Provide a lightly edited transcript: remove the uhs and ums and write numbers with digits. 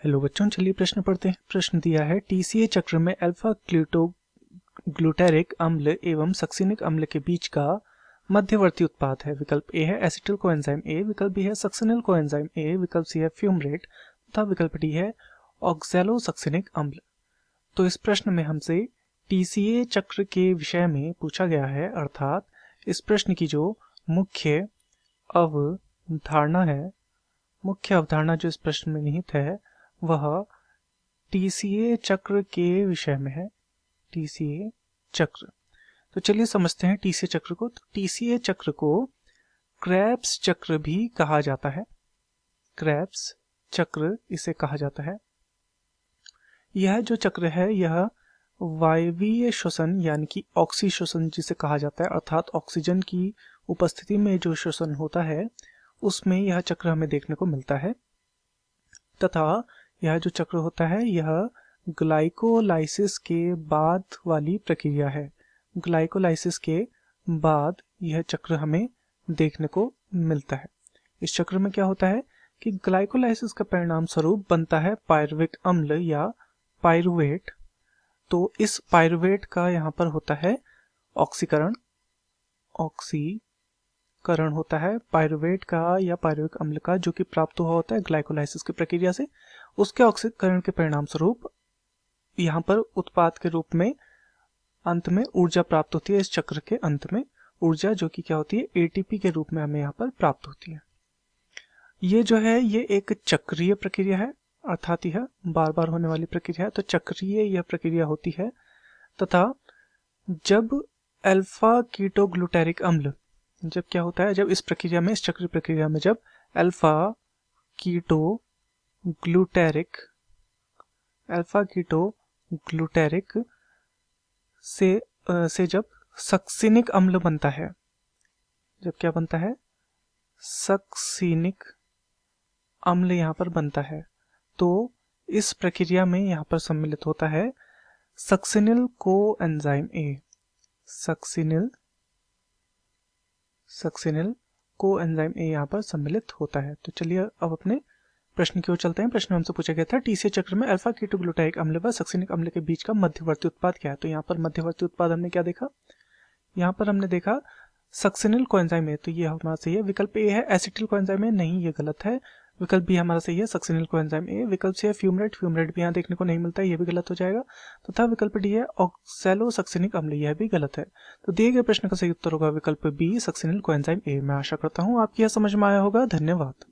Hello बच्चों, चलिए प्रश्न पढ़ते हैं। प्रश्न दिया है टीसीए चक्र में अल्फा ग्लूटारिक अम्ल एवं सक्सिनिक अम्ल के बीच का मध्यवर्ती उत्पाद है। विकल्प ए है एसिटिल कोएंजाइम ए, विकल्प बी है सक्सिनिल कोएंजाइम ए, विकल्प सी है फ्यूमरेट तथा विकल्प डी है ऑक्सैलोसक्सिनिक अम्ल। तो इस प्रश्न में हमसे टीसीए चक्र के विषय में पूछा गया है, अर्थात इस प्रश्न की जो मुख्य अवधारणा जो इस प्रश्न में निहित है वह टीसीए चक्र के विषय में है। टीसीए चक्र, तो चलिए समझते हैं टीसीए चक्र को। तो टीसीए चक्र को क्रेब्स चक्र भी कहा जाता है। क्रेब्स चक्र इसे कहा जाता है। यह जो चक्र है यह वायवीय श्वसन यानी कि ऑक्सी श्वसन जिसे कहा जाता है, अर्थात ऑक्सीजन की उपस्थिति में जो श्वसन होता है उसमें यह चक्र हमें देखने को मिलता है। तथा यह जो चक्र होता है यह ग्लाइकोलाइसिस के बाद वाली प्रक्रिया है। ग्लाइकोलाइसिस के बाद यह चक्र हमें देखने को मिलता है। इस चक्र में क्या होता है कि ग्लाइकोलाइसिस का परिणाम स्वरूप बनता है पायरुविक अम्ल या पायरुवेट। तो इस पायरुवेट का यहाँ पर होता है ऑक्सीकरण होता है पायरुवेट का या पायरुविक अम्ल का, जो कि प्राप्त हुआ होता है ग्लाइकोलाइसिस की प्रक्रिया से। उसके ऑक्सीकरण के परिणाम स्वरूप यहाँ पर उत्पाद के रूप में अंत में ऊर्जा प्राप्त होती है। इस चक्र के अंत में ऊर्जा जो कि क्या होती है एटीपी के रूप में हमें यहाँ पर प्राप्त होती है। ये जो है ये एक चक्रीय प्रक्रिया है, अर्थात यह बार बार होने वाली प्रक्रिया है। तो चक्रीय यह प्रक्रिया होती है तथा जब अल्फा कीटोग्लूटारिक अम्ल जब क्या होता है, जब इस प्रक्रिया में, इस चक्रीय प्रक्रिया में जब अल्फा कीटोग्लूटारिक से जब सक्सिनिक अम्ल बनता है, जब क्या बनता है सक्सिनिक अम्ल यहाँ पर बनता है, तो इस प्रक्रिया में यहाँ पर सम्मिलित होता है succinyl coenzyme A. Succinyl coenzyme A यहाँ पर सम्मिलित होता है। तो चलिए अब अपने प्रश्न की ओर चलते हैं। प्रश्न में हमसे पूछा गया था टीसीए चक्र में अल्फा कीटोग्लूटारिक अम्ल व सक्सिनिक अम्ल के बीच का मध्यवर्ती उत्पाद क्या है। तो यहाँ पर मध्यवर्ती उत्पाद हमने क्या देखा, यहाँ पर हमने देखा सक्सिनिल कोएंजाइम ए, तो ये हमारा सही है। विकल्प ए है एसिटिल कोएंजाइम ए, नहीं ये गलत है। विकल्प बी हमारा सही है सक्सिनिल कोएंजाइम ए। विकल्प सी है फ्यूमरेट भी यहाँ देखने को नहीं मिलता है, ये भी गलत हो जाएगा। तथा विकल्प डी है ऑक्सैलोसक्सिनिक अम्ल, यह भी गलत है। तो दिए गए प्रश्न का सही उत्तर होगा विकल्प बी सक्सिनिल कोएंजाइम ए। मैं आशा करता हूँ आपकी यह समझ में आया होगा। धन्यवाद।